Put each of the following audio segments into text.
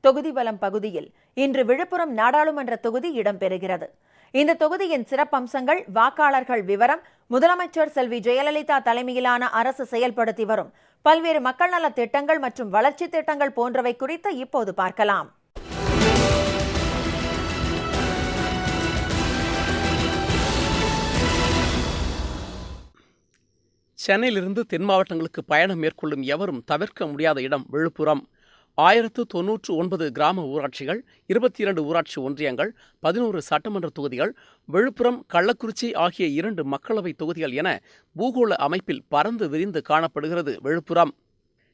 தொகுதி பலம் பகுதியில் இன்று விழுப்புரம் நாடாளுமன்ற தொகுதி இடம்பெறுகிறது. இந்த தொகுதியின் சிறப்பம்சங்கள், வாக்காளர்கள் விவரம், முதலமைச்சர் செல்வி ஜெயலலிதா தலைமையிலான அரசு செயல்படுத்தி வரும் பல்வேறு மக்கள் நல திட்டங்கள் மற்றும் வளர்ச்சி திட்டங்கள் போன்றவை குறித்து இப்போது பார்க்கலாம். சென்னையிலிருந்து தென் மாவட்டங்களுக்கு பயணம் மேற்கொள்ளும் எவரும் தவிர்க்க முடியாத இடம் விழுப்புரம். 1099 கிராம ஊராட்சிகள், 22 ஊராட்சி ஒன்றியங்கள், 11 சட்டமன்ற தொகுதிகள், விழுப்புரம், கள்ளக்குறிச்சி ஆகிய 2 மக்களவை தொகுதிகள் என பூகோள அமைப்பில் பறந்து விரிந்து காணப்படுகிறது விழுப்புரம்.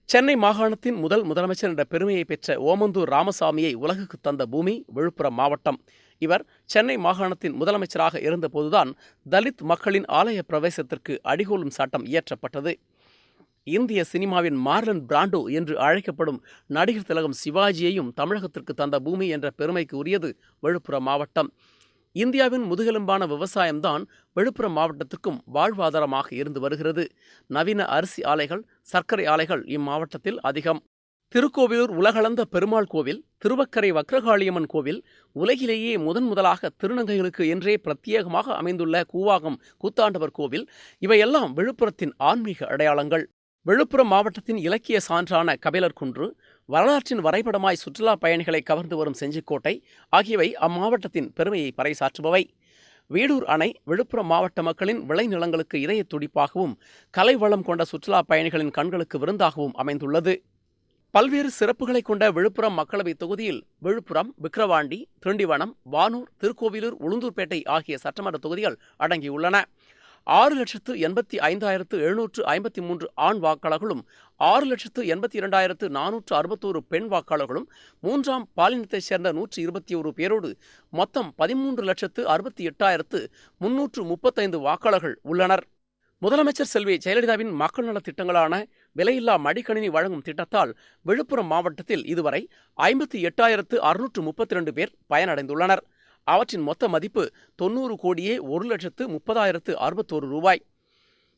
சென்னை மாகாணத்தின் முதல் முதலமைச்சர் என்ற பெருமையை பெற்ற ஓமந்தூர் ராமசாமியை உலகுக்கு தந்த பூமி விழுப்புரம் மாவட்டம். இவர் சென்னை மாகாணத்தின் முதலமைச்சராக இருந்தபோதுதான் தலித் மக்களின் ஆலய பிரவேசத்திற்கு அடிகோலும் சட்டம் இயற்றப்பட்டது. இந்திய சினிமாவின் மார்லன் பிராண்டோ என்று அழைக்கப்படும் நடிகர் திலகம் சிவாஜியையும் தமிழகத்திற்கு தந்த பூமி என்ற பெருமைக்கு உரியது விழுப்புரம் மாவட்டம். இந்தியாவின் முதுகெலும்பான விவசாயம்தான் விழுப்புரம் மாவட்டத்திற்கும் வாழ்வாதாரமாக இருந்து வருகிறது. நவீன அரிசி ஆலைகள், சர்க்கரை ஆலைகள் இம்மாவட்டத்தில் அதிகம். திருக்கோவிலூர் உலகளந்த பெருமாள் கோவில், திருவக்கரை வக்ரகாளியம்மன் கோவில், உலகிலேயே முதலாக திருநங்கைகளுக்கு என்றே பிரத்யேகமாக அமைந்துள்ள கூவாகம் கூத்தாண்டவர் கோவில், இவையெல்லாம் விழுப்புரத்தின் ஆன்மீக அடையாளங்கள். விழுப்புரம் மாவட்டத்தின் இலக்கிய சான்றான கபிலர் குன்று, வரலாற்றின் வரைபடமாய் சுற்றுலா பயணிகளை கவர்ந்து வரும் செஞ்சிக்கோட்டை ஆகியவை அம்மாவட்டத்தின் பெருமையை பறைசாற்றுபவை. வீடூர் அணை விழுப்புரம் மாவட்ட மக்களின் விளைநிலங்களுக்கு இதய துடிப்பாகவும், கலை வளம் கொண்ட சுற்றுலா பயணிகளின் கண்களுக்கு விருந்தாகவும் அமைந்துள்ளது. பல்வேறு சிறப்புகளை கொண்ட விழுப்புரம் மக்களவை தொகுதியில் விழுப்புரம், விக்கிரவாண்டி, திண்டிவனம், வானூர், திருக்கோவிலூர், உளுந்தூர்பேட்டை ஆகிய சட்டமன்ற தொகுதிகள் அடங்கியுள்ளன. 6,85,753 ஆண் வாக்காளர்களும் 6,82,461 பெண் வாக்காளர்களும் 3ஆம் பாலினத்தைச் சேர்ந்த 121 பேரோடு மொத்தம் 13,68,335 வாக்காளர்கள் உள்ளனர். முதலமைச்சர் செல்வி ஜெயலலிதாவின் மக்கள் நலத் திட்டங்களான விலையில்லா மடிக்கணினி வழங்கும் திட்டத்தால் விழுப்புரம் மாவட்டத்தில் இதுவரை 58,632 பேர் பயனடைந்துள்ளனர். அவற்றின் மொத்த மதிப்பு 90,1,30,061 ரூபாய்.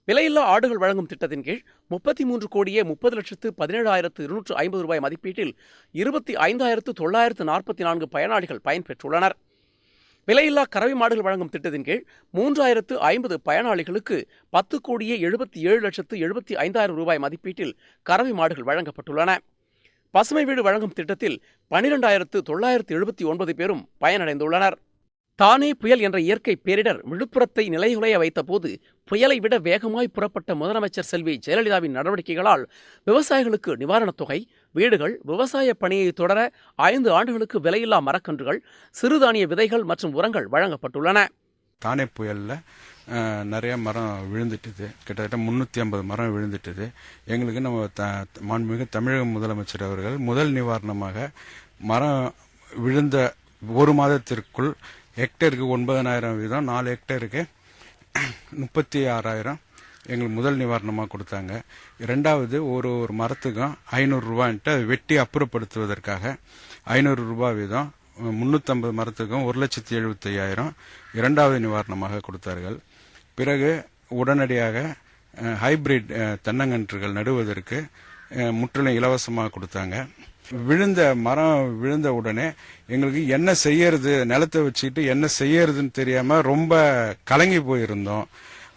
விலையில்லா ஆடுகள் வழங்கும் திட்டத்தின் கீழ் 33,17,17,250 ரூபாய் மதிப்பீட்டில் 25,944 பயனாளிகள் பயன்பெற்றுள்ளனர். விலையில்லா கறவை மாடுகள் வழங்கும் திட்டத்தின் கீழ் 3,050 பயனாளிகளுக்கு 10,77,75,000 ரூபாய் மதிப்பீட்டில் கறவை மாடுகள் வழங்கப்பட்டுள்ளன. பசுமை வீடு வழங்கும் திட்டத்தில் 12,979 பேரும் பயனடைந்துள்ளனர். தானே புயல் என்ற இயற்கை பேரிடர் விழுப்புரத்தை நிலைகுலைய வைத்த போது புயலை விட வேகமாய் புறப்பட்ட முதலமைச்சர் செல்வி ஜெயலலிதாவின் நடவடிக்கைகளால் விவசாயிகளுக்கு நிவாரணத் தொகை, வீடுகள், விவசாய பணியை தொடர 5 ஆண்டுகளுக்கு விலையில்லா மரக்கன்றுகள், சிறுதானிய விதைகள் மற்றும் உரங்கள் வழங்கப்பட்டுள்ளன. தானே புயலில் நிறைய மரம் விழுந்துட்டுது. கிட்டத்தட்ட 350 மரம் விழுந்துட்டுது. எங்களுக்கு நம்ம மாண்புமிகு தமிழக முதலமைச்சர் அவர்கள் முதல் நிவாரணமாக மரம் விழுந்த ஒரு மாதத்திற்குள் ஹெக்டருக்கு 9,000 வீதம், 4 ஹெக்டருக்கு 36,000 எங்களுக்கு முதல் நிவாரணமாக கொடுத்தாங்க. இரண்டாவது ஒரு மரத்துக்கும் 500 ரூபான்ட்டு வெட்டி அப்புறப்படுத்துவதற்காக 500 ரூபாய் வீதம் 350 மரத்துக்கும் 1,75,000 இரண்டாவது நிவாரணமாக கொடுத்தார்கள். பிறகு உடனடியாக ஹைபிரிட் தென்னங்கன்றுகள் நடுவதற்கு முற்றிலும் இலவசமாக கொடுத்தாங்க. மரம் விழுந்த உடனே எங்களுக்கு என்ன செய்யறது, நிலத்தை வச்சுக்கிட்டு என்ன செய்யறதுன்னு தெரியாம ரொம்ப கலங்கி போயிருந்தோம்.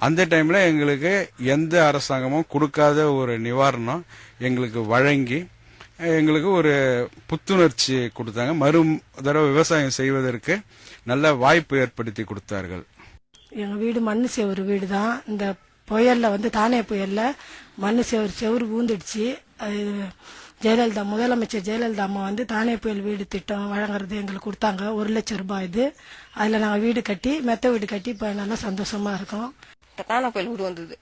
அந்த டைம்ல எங்களுக்கு எந்த அரசாங்கமும் கொடுக்காத ஒரு நிவாரணம் எங்களுக்கு வழங்கி எங்களுக்கு ஒரு புத்துணர்ச்சி கொடுத்தாங்க. தடவை விவசாயம் செய்வதற்கு நல்ல வாய்ப்பு ஏற்படுத்தி கொடுத்தார்கள். எங்க வீடு மண்ணு செவரு வீடு தான். இந்த புயல்ல தானே புயல்ல மண்ணு செவரு ஊந்துடுச்சு. ஜெயலலிதா முதலமைச்சர் ஜெயலலிதா அம்மா தானே புயல் வீடு திட்டம் வழங்குறது எங்களுக்கு கொடுத்தாங்க. 1 லட்சம் ரூபாய் இது. அதுல நாங்கள் வீடு கட்டி மெத்த வீடு கட்டி இப்போ நல்லா சந்தோஷமா இருக்கோம். தானே புயல் வீடு வந்தது,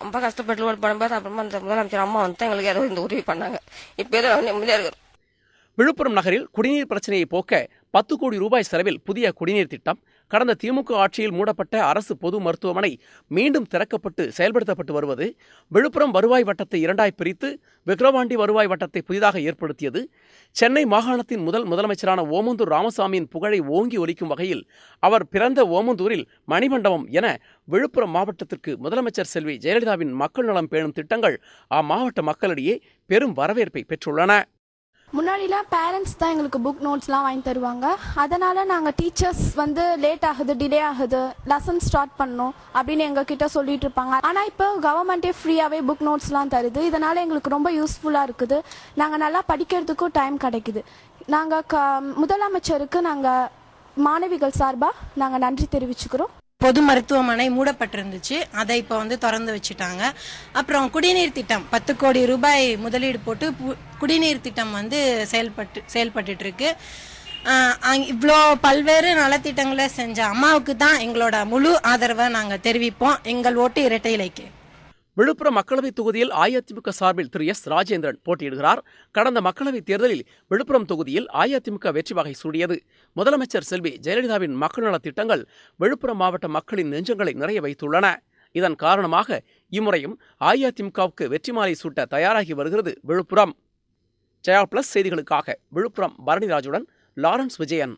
ரொம்ப கஷ்டப்பட்டு ஓட் பண்ணும்போது அப்புறமா அந்த முதலமைச்சர் அம்மா எங்களுக்கு ஏதோ இந்த உதவி பண்ணாங்க. இப்போ ஏதோ நிம்மதியா இருக்கிறோம். விழுப்புரம் நகரில் குடிநீர் பிரச்சனையை போக்க 10 கோடி ரூபாய் செலவில் புதிய குடிநீர் திட்டம், கடந்த திமுக ஆட்சியில் மூடப்பட்ட அரசு பொது மருத்துவமனை மீண்டும் திறக்கப்பட்டு செயல்படுத்தப்பட்டு வருவது, விழுப்புரம் வருவாய் வட்டத்தை 2ஆய் பிரித்து விக்கிரவாண்டி வருவாய் வட்டத்தை புதிதாக ஏற்படுத்தியது, சென்னை மாகாணத்தின் முதலமைச்சரான ஓமந்தூர் ராமசாமியின் புகழை ஓங்கி ஒலிக்கும் வகையில் அவர் பிறந்த ஓமந்தூரில் மணிமண்டபம் என விழுப்புரம் மாவட்டத்திற்கு முதலமைச்சர் செல்வி ஜெயலலிதாவின் மக்கள் நலம் பேணும் திட்டங்கள் அம்மாவட்ட மக்களிடையே பெரும் வரவேற்பை பெற்றுள்ளன. முன்னாடிலாம் பேரண்ட்ஸ் தான் எங்களுக்கு புக் நோட்ஸ்லாம் வாங்கி தருவாங்க. அதனால் நாங்கள் டீச்சர்ஸ் வந்து லேட் ஆகுது, டிலே ஆகுது, லெசன் ஸ்டார்ட் பண்ணணும் அப்படின்னு எங்ககிட்ட சொல்லிட்டு இருப்பாங்க. ஆனால் இப்போ கவர்மெண்ட்டே ஃப்ரீயாகவே புக் நோட்ஸ்லாம் தருது. இதனால் எங்களுக்கு ரொம்ப யூஸ்ஃபுல்லாக இருக்குது. நாங்கள் நல்லா படிக்கிறதுக்கும் டைம் கிடைக்குது. நாங்கள் முதலமைச்சருக்கு நாங்கள் மாணவிகள் சார்பாக நாங்கள் நன்றி தெரிவிச்சுக்கிறோம். பொது மருத்துவமனை மூடப்பட்டிருந்துச்சு, அதை இப்போ வந்து திறந்து வச்சுட்டாங்க. அப்புறம் குடிநீர் திட்டம் 10 கோடி ரூபாய் முதலீடு போட்டு குடிநீர் திட்டம் வந்து செயல்பட்டு இருக்கு. இவ்வளோ பல்வேறு நலத்திட்டங்களை செஞ்ச அம்மாவுக்கு தான் எங்களோட முழு ஆதரவை நாங்கள் தெரிவிப்போம். எங்கள் ஓட்டு இரட்டை இலைக்கு. விழுப்புரம் மக்களவைத் தொகுதியில் அஇஅதிமுக சார்பில் திரு எஸ் ராஜேந்திரன் போட்டியிடுகிறார். கடந்த மக்களவைத் தேர்தலில் விழுப்புரம் தொகுதியில் அஇஅதிமுக வெற்றி வகை சூடியது. முதலமைச்சர் செல்வி ஜெயலலிதாவின் மக்கள் நலத் திட்டங்கள் விழுப்புரம் மாவட்ட மக்களின் நெஞ்சங்களை நிறைய வைத்துள்ளன. இதன் காரணமாக இம்முறையும் அஇஅதிமுகவுக்கு வெற்றி மாலை சூட்ட தயாராகி வருகிறது விழுப்புரம். ஜெயா பிளஸ் செய்திகளுக்காக விழுப்புரம் பரணிராஜுடன் லாரன்ஸ் விஜயன்.